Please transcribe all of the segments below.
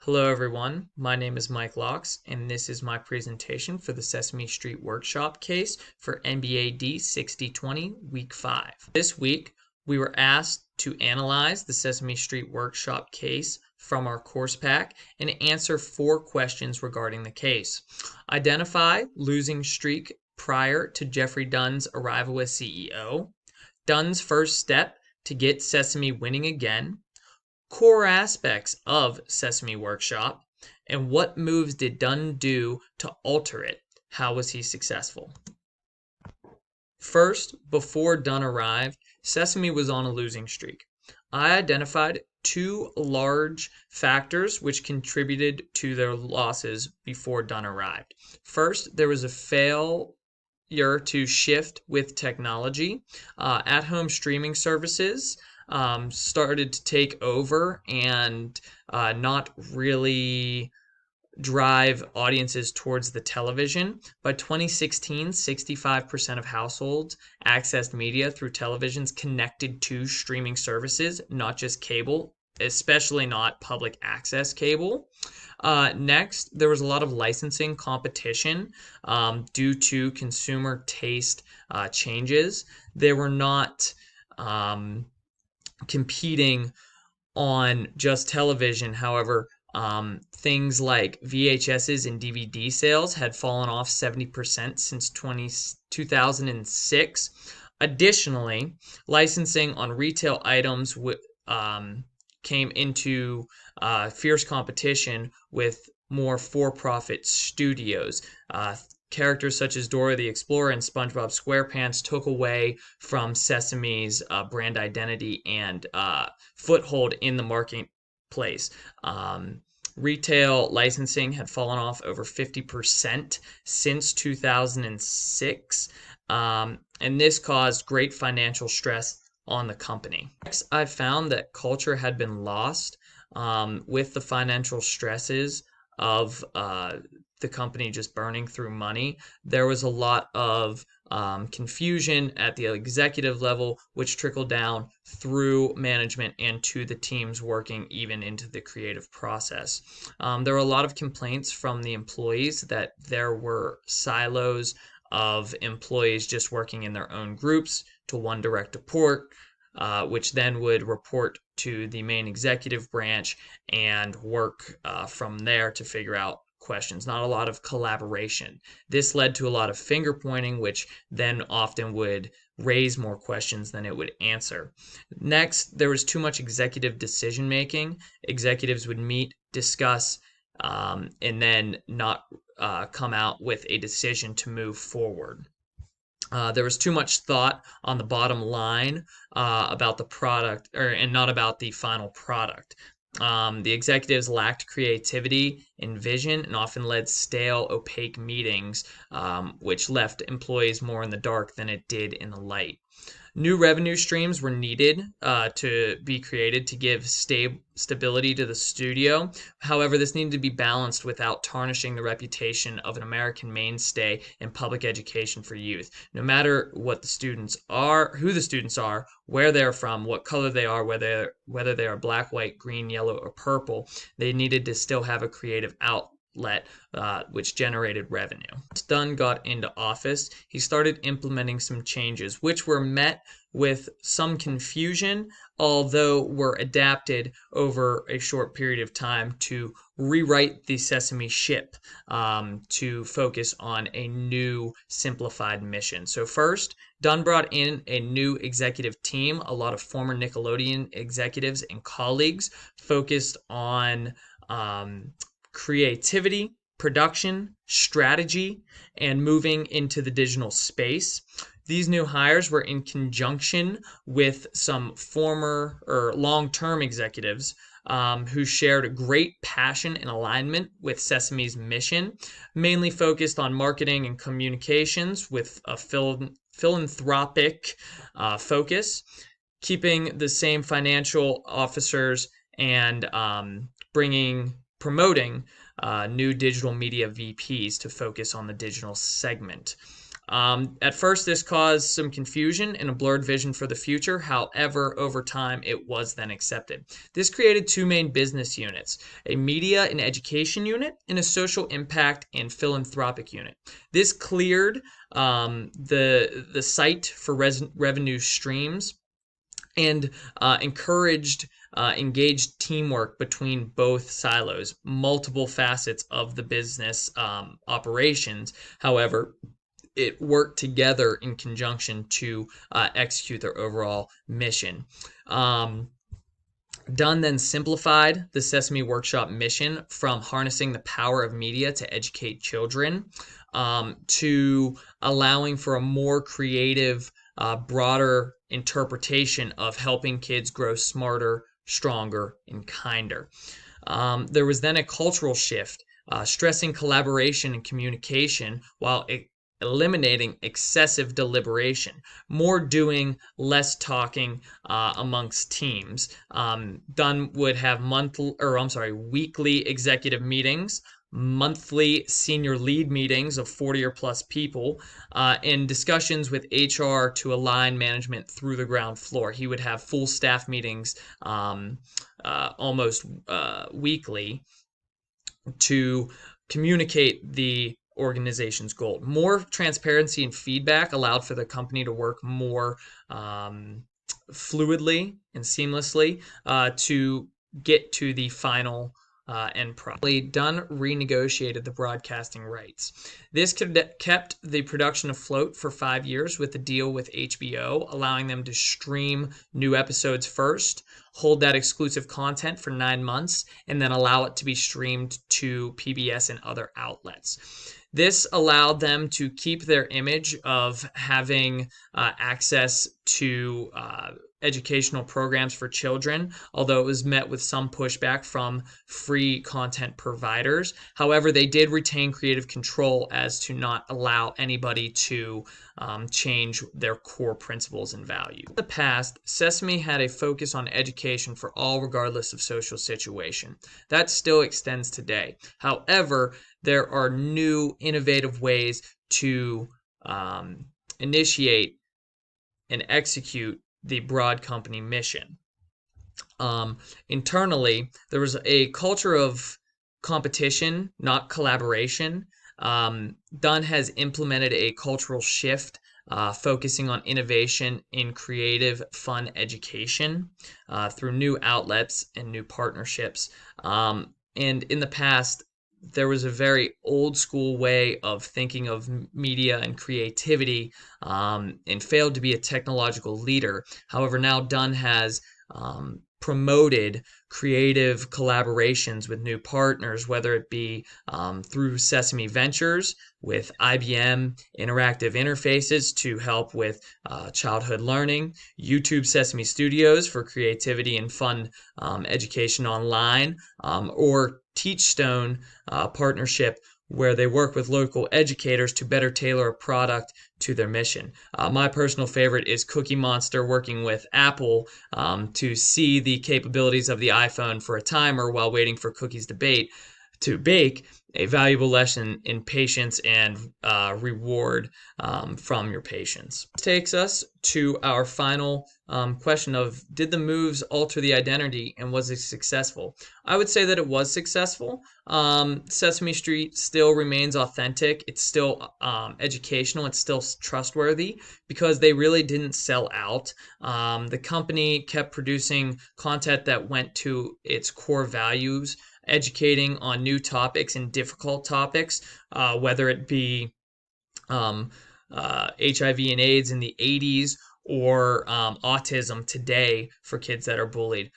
Hello everyone, my name is Mike Laux, and this is my presentation for the Sesame Street Workshop case for NBAD 6020 Week 5. This week, we were asked to analyze the Sesame Street Workshop case from our course pack and answer 4 questions regarding the case. Identify losing streak prior to Jeffrey Dunn's arrival as CEO, Dunn's first step to get Sesame winning again, core aspects of Sesame Workshop, and what moves did Dunn do to alter it? How was he successful? First, before Dunn arrived, Sesame was on a losing streak. I identified 2 large factors which contributed to their losses before Dunn arrived. First, there was a failure to shift with technology. At-home streaming services started to take over and not really drive audiences towards the television. By 2016, 65% of households accessed media through televisions connected to streaming services, not just cable, especially not public access cable. Next, there was a lot of licensing competition due to consumer taste changes. They were not competing on just television. However, things like VHSs and DVD sales had fallen off 70% since 2006. Additionally, licensing on retail items came into fierce competition with more for-profit studios. Characters such as Dora the Explorer and SpongeBob SquarePants took away from Sesame's brand identity and foothold in the marketplace. Retail licensing had fallen off over 50% since 2006, and this caused great financial stress on the company. Next, I found that culture had been lost with the financial stresses of the company just burning through money. There was a lot of confusion at the executive level, which trickled down through management and to the teams working even into the creative process. There were a lot of complaints from the employees that there were silos of employees just working in their own groups to one direct report, which then would report to the main executive branch and work from there to figure out questions. Not a lot of collaboration. This led to a lot of finger pointing, which then often would raise more questions than it would answer. Next, there was too much executive decision making. Executives would meet, discuss, and then not come out with a decision to move forward. There was too much thought on the bottom line about the product, and not about the final product. The executives lacked creativity and vision and often led stale, opaque meetings, which left employees more in the dark than it did in the light. New revenue streams were needed to be created to give stability to the studio. However, this needed to be balanced without tarnishing the reputation of an American mainstay in public education for youth. No matter what the students are, who the students are, where they're from, what color they are, whether they are black, white, green, yellow, or purple, they needed to still have a creative outlet which generated revenue. Once Dunn got into office, he started implementing some changes, which were met with some confusion, although were adapted over a short period of time to rewrite the Sesame ship to focus on a new simplified mission. So first, Dunn brought in a new executive team. A lot of former Nickelodeon executives and colleagues focused on creativity, production, strategy, and moving into the digital space. These new hires were in conjunction with some former or long-term executives who shared a great passion and alignment with Sesame's mission, mainly focused on marketing and communications with a philanthropic focus, keeping the same financial officers and promoting new digital media VPs to focus on the digital segment. At first, this caused some confusion and a blurred vision for the future. However, over time, it was then accepted. This created two main business units: a media and education unit and a social impact and philanthropic unit. This cleared the site for revenue streams and encouraged engaged teamwork between both silos, multiple facets of the business operations. However, it worked together in conjunction to execute their overall mission. Dunn then simplified the Sesame Workshop mission from harnessing the power of media to educate children to allowing for a more creative, broader interpretation of helping kids grow smarter, stronger, and kinder. There was then a cultural shift, stressing collaboration and communication while eliminating excessive deliberation, more doing, less talking amongst teams. Dunn would have weekly executive meetings, monthly senior lead meetings of 40 or plus people, and discussions with HR to align management through the ground floor. He would have full staff meetings almost weekly to communicate the organization's goal. More transparency and feedback allowed for the company to work more fluidly and seamlessly to get to the final end product. Dunn renegotiated the broadcasting rights. This kept the production afloat for 5 years with a deal with HBO, allowing them to stream new episodes first, hold that exclusive content for 9 months, and then allow it to be streamed to PBS and other outlets. This allowed them to keep their image of having access to educational programs for children, although it was met with some pushback from free content providers. However, they did retain creative control as to not allow anybody to change their core principles and values. In the past, Sesame had a focus on education for all regardless of social situation. That still extends today. However, there are new innovative ways to initiate and execute the broad company mission. Internally, there was a culture of competition, not collaboration. Dunn has implemented a cultural shift, focusing on innovation in creative, fun education through new outlets and new partnerships. And in the past, there was a very old school way of thinking of media and creativity and failed to be a technological leader. However, now Dunn has promoted creative collaborations with new partners, whether it be through Sesame Ventures with IBM interactive interfaces to help with childhood learning, YouTube Sesame Studios for creativity and fun education online, or Teachstone partnership where they work with local educators to better tailor a product to their mission. My personal favorite is Cookie Monster working with Apple to see the capabilities of the iPhone for a timer while waiting for cookies to bake, a valuable lesson in patience and reward from your patience. This takes us to our final question of, did the moves alter the identity and was it successful? I would say that it was successful. Sesame Street still remains authentic. It's still educational. It's still trustworthy because they really didn't sell out. The company kept producing content that went to its core values, educating on new topics and difficult topics, whether it be HIV and AIDS in the 80s or autism today for kids that are bullied.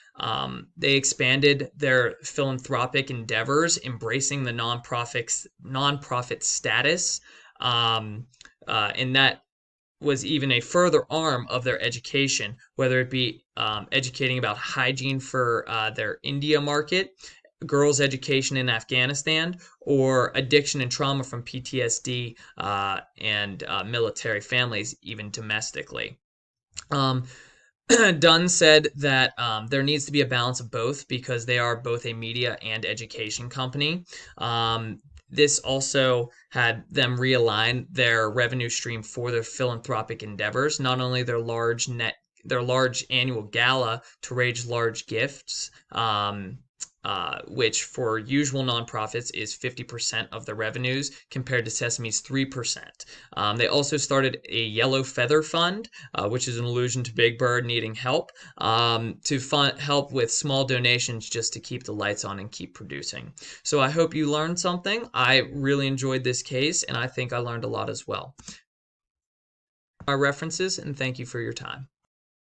They expanded their philanthropic endeavors, embracing the nonprofit status, and that was even a further arm of their education, whether it be educating about hygiene for their India market, girls' education in Afghanistan, or addiction and trauma from PTSD and military families, even domestically. Dunn said that there needs to be a balance of both because they are both a media and education company. This also had them realign their revenue stream for their philanthropic endeavors, not only their large annual gala to raise large gifts, which for usual nonprofits is 50% of the revenues compared to Sesame's 3%. They also started a Yellow Feather Fund, which is an allusion to Big Bird needing help, to help with small donations just to keep the lights on and keep producing. So I hope you learned something. I really enjoyed this case, and I think I learned a lot as well. My references, and thank you for your time.